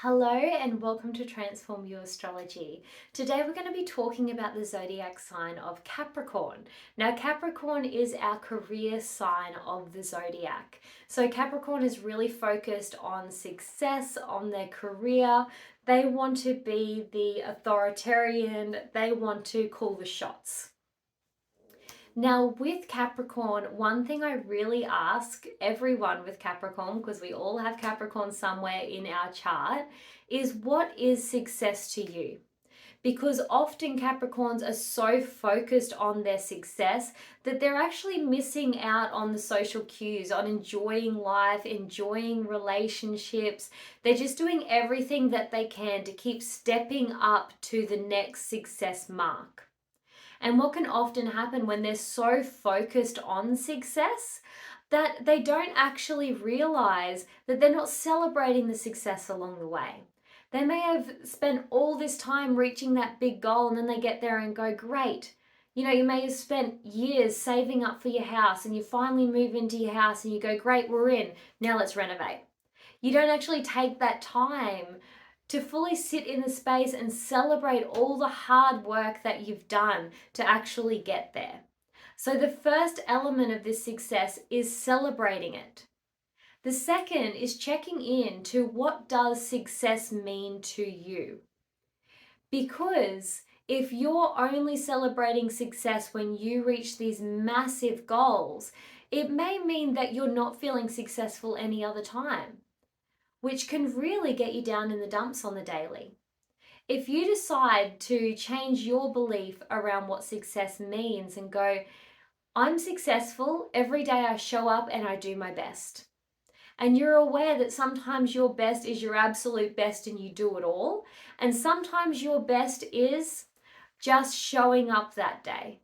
Hello and welcome to Transform Your Astrology. Today we're going to be talking about the zodiac sign of Capricorn. Now Capricorn is our career sign of the zodiac. So Capricorn is really focused on success, on their career. They want to be the authoritarian, they want to call the shots. Now, with Capricorn, one thing I really ask everyone with Capricorn, because we all have Capricorn somewhere in our chart, is what is success to you? Because often Capricorns are so focused on their success that they're actually missing out on the social cues, on enjoying life, enjoying relationships. They're just doing everything that they can to keep stepping up to the next success mark. And what can often happen when they're so focused on success that they don't actually realize that they're not celebrating the success along the way. They may have spent all this time reaching that big goal and then they get there and go, great. You know, you may have spent years saving up for your house and you finally move into your house and you go, great, we're in. Now let's renovate. You don't actually take that time to fully sit in the space and celebrate all the hard work that you've done to actually get there. So the first element of this success is celebrating it. The second is checking in to what does success mean to you? Because if you're only celebrating success when you reach these massive goals, it may mean that you're not feeling successful any other time, which can really get you down in the dumps on the daily. If you decide to change your belief around what success means and go, I'm successful every day I show up and I do my best. And you're aware that sometimes your best is your absolute best and you do it all. And sometimes your best is just showing up that day.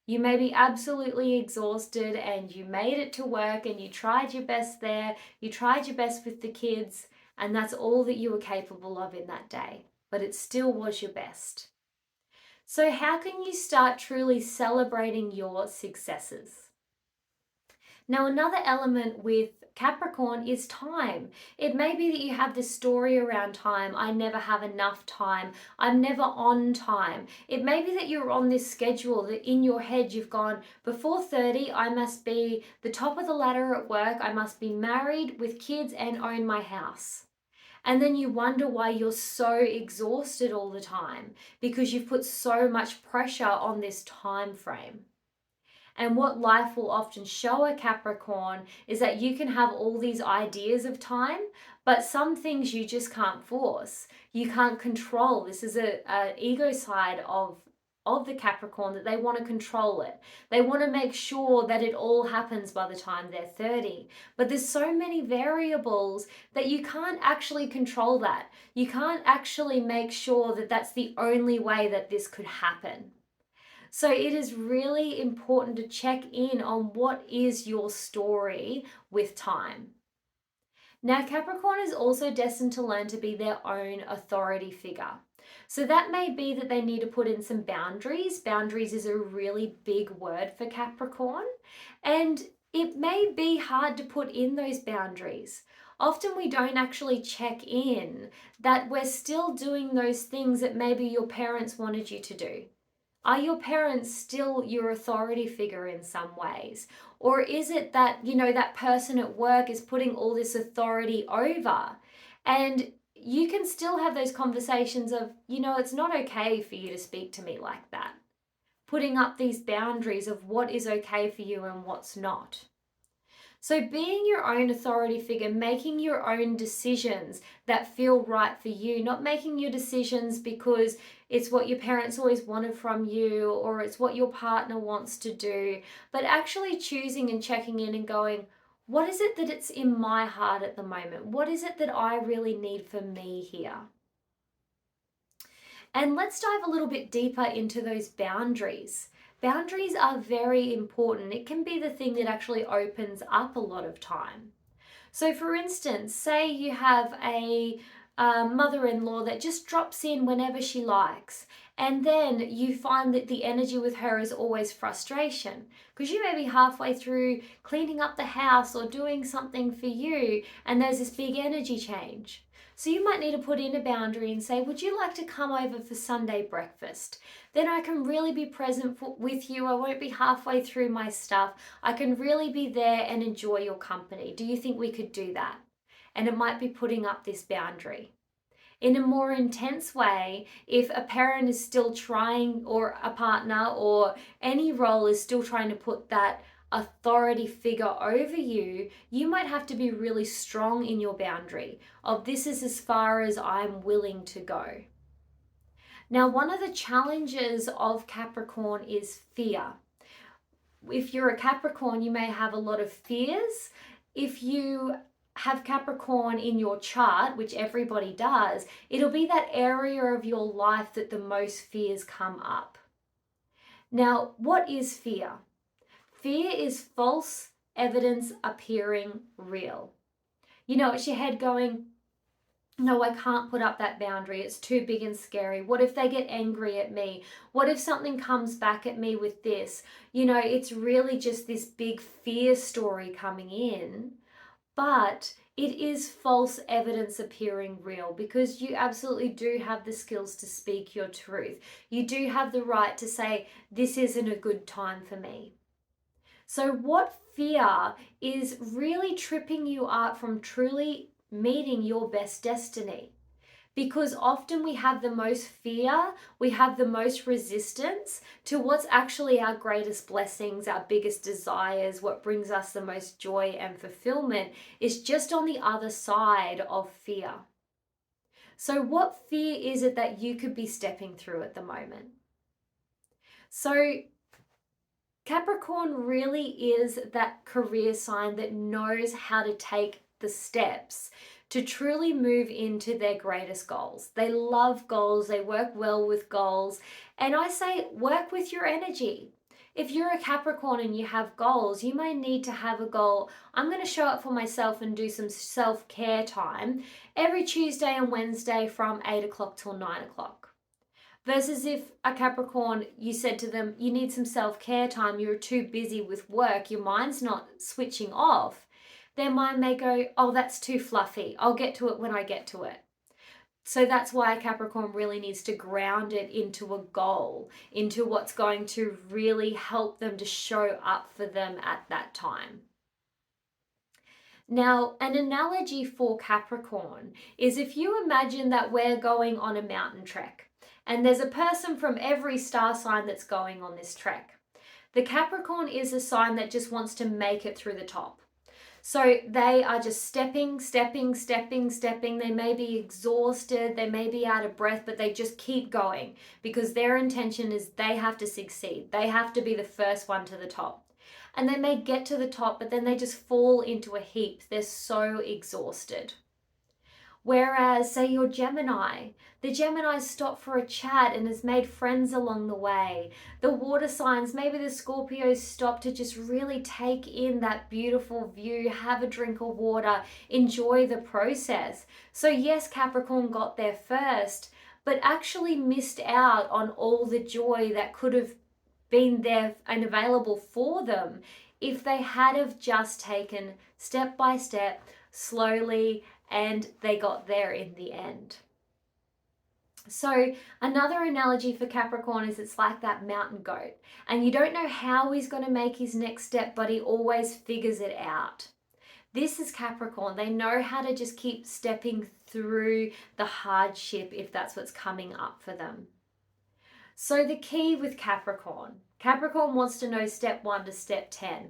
You may be absolutely exhausted and you made it to work and you tried your best there, you tried your best with the kids, and that's all that you were capable of in that day, but it still was your best. So how can you start truly celebrating your successes? Now, another element with Capricorn is time. It may be that you have this story around time. I never have enough time. I'm never on time. It may be that you're on this schedule that in your head you've gone, before 30, I must be the top of the ladder at work. I must be married with kids and own my house. And then you wonder why you're so exhausted all the time because you've put so much pressure on this time frame. And what life will often show a Capricorn is that you can have all these ideas of time, but some things you just can't force. You can't control. This is an ego side of the Capricorn, that they want to control it. They want to make sure that it all happens by the time they're 30. But there's so many variables that you can't actually control that. You can't actually make sure that that's the only way that this could happen. So it is really important to check in on what is your story with time. Now, Capricorn is also destined to learn to be their own authority figure. So that may be that they need to put in some boundaries. Boundaries is a really big word for Capricorn, and it may be hard to put in those boundaries. Often we don't actually check in that we're still doing those things that maybe your parents wanted you to do. Are your parents still your authority figure in some ways? Or is it that, that person at work is putting all this authority over? And you can still have those conversations of, it's not okay for you to speak to me like that. Putting up these boundaries of what is okay for you and what's not. So being your own authority figure, making your own decisions that feel right for you, not making your decisions because it's what your parents always wanted from you or it's what your partner wants to do, but actually choosing and checking in and going, what is it that it's in my heart at the moment? What is it that I really need for me here? And let's dive a little bit deeper into those boundaries. Boundaries are very important. It can be the thing that actually opens up a lot of time. So for instance, say you have a mother-in-law that just drops in whenever she likes, and then you find that the energy with her is always frustration because you may be halfway through cleaning up the house or doing something for you and there's this big energy change. So you might need to put in a boundary and say, would you like to come over for Sunday breakfast? Then I can really be present with you. I won't be halfway through my stuff. I can really be there and enjoy your company. Do you think we could do that? And it might be putting up this boundary. In a more intense way, if a parent is still trying, or a partner or any role is still trying to put that authority figure over you, you might have to be really strong in your boundary of this is as far as I'm willing to go. Now, one of the challenges of Capricorn is fear. If you're a Capricorn, you may have a lot of fears. If you have Capricorn in your chart, which everybody does, it'll be that area of your life that the most fears come up. Now, what is fear? Fear is false evidence appearing real. You know, it's your head going, no, I can't put up that boundary. It's too big and scary. What if they get angry at me? What if something comes back at me with this? You know, it's really just this big fear story coming in. But it is false evidence appearing real, because you absolutely do have the skills to speak your truth. You do have the right to say, this isn't a good time for me. So what fear is really tripping you up from truly meeting your best destiny? Because often we have the most fear, we have the most resistance to what's actually our greatest blessings, our biggest desires, what brings us the most joy and fulfillment is just on the other side of fear. So what fear is it that you could be stepping through at the moment? So Capricorn really is that career sign that knows how to take the steps to truly move into their greatest goals. They love goals, they work well with goals, and I say work with your energy. If you're a Capricorn and you have goals, you may need to have a goal. I'm going to show up for myself and do some self-care time every Tuesday and Wednesday from 8 o'clock till 9 o'clock. Versus if a Capricorn, you said to them, you need some self-care time, you're too busy with work, your mind's not switching off, their mind may go, oh, that's too fluffy. I'll get to it when I get to it. So that's why a Capricorn really needs to ground it into a goal, into what's going to really help them to show up for them at that time. Now, an analogy for Capricorn is if you imagine that we're going on a mountain trek and there's a person from every star sign that's going on this trek. The Capricorn is a sign that just wants to make it through the top. So they are just stepping. They may be exhausted, they may be out of breath, but they just keep going because their intention is they have to succeed. They have to be the first one to the top. And they may get to the top, but then they just fall into a heap. They're so exhausted. Whereas, say you're Gemini, the Gemini stopped for a chat and has made friends along the way. The water signs, maybe the Scorpios stop to just really take in that beautiful view, have a drink of water, enjoy the process. So yes, Capricorn got there first, but actually missed out on all the joy that could have been there and available for them if they had have just taken step by step, slowly, and they got there in the end. So another analogy for Capricorn is it's like that mountain goat, and you don't know how he's going to make his next step, but he always figures it out. This is Capricorn. They know how to just keep stepping through the hardship if that's what's coming up for them. So the key with Capricorn wants to know step 1 to step 10.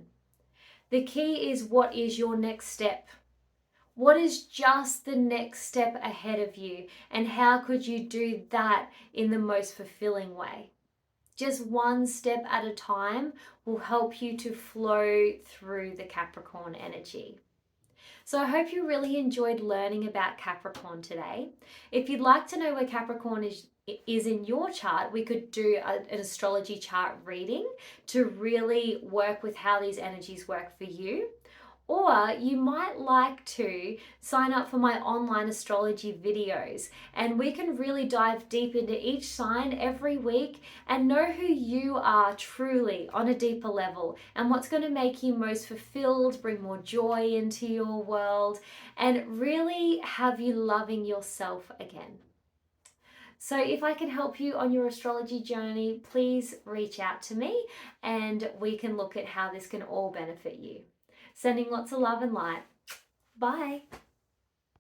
The key is, what is your next step? What is just the next step ahead of you, and how could you do that in the most fulfilling way? Just one step at a time will help you to flow through the Capricorn energy. So I hope you really enjoyed learning about Capricorn today. If you'd like to know where Capricorn is in your chart, we could do an astrology chart reading to really work with how these energies work for you. Or you might like to sign up for my online astrology videos, and we can really dive deep into each sign every week and know who you are truly on a deeper level and what's going to make you most fulfilled, bring more joy into your world, and really have you loving yourself again. So if I can help you on your astrology journey, please reach out to me and we can look at how this can all benefit you. Sending lots of love and light. Bye.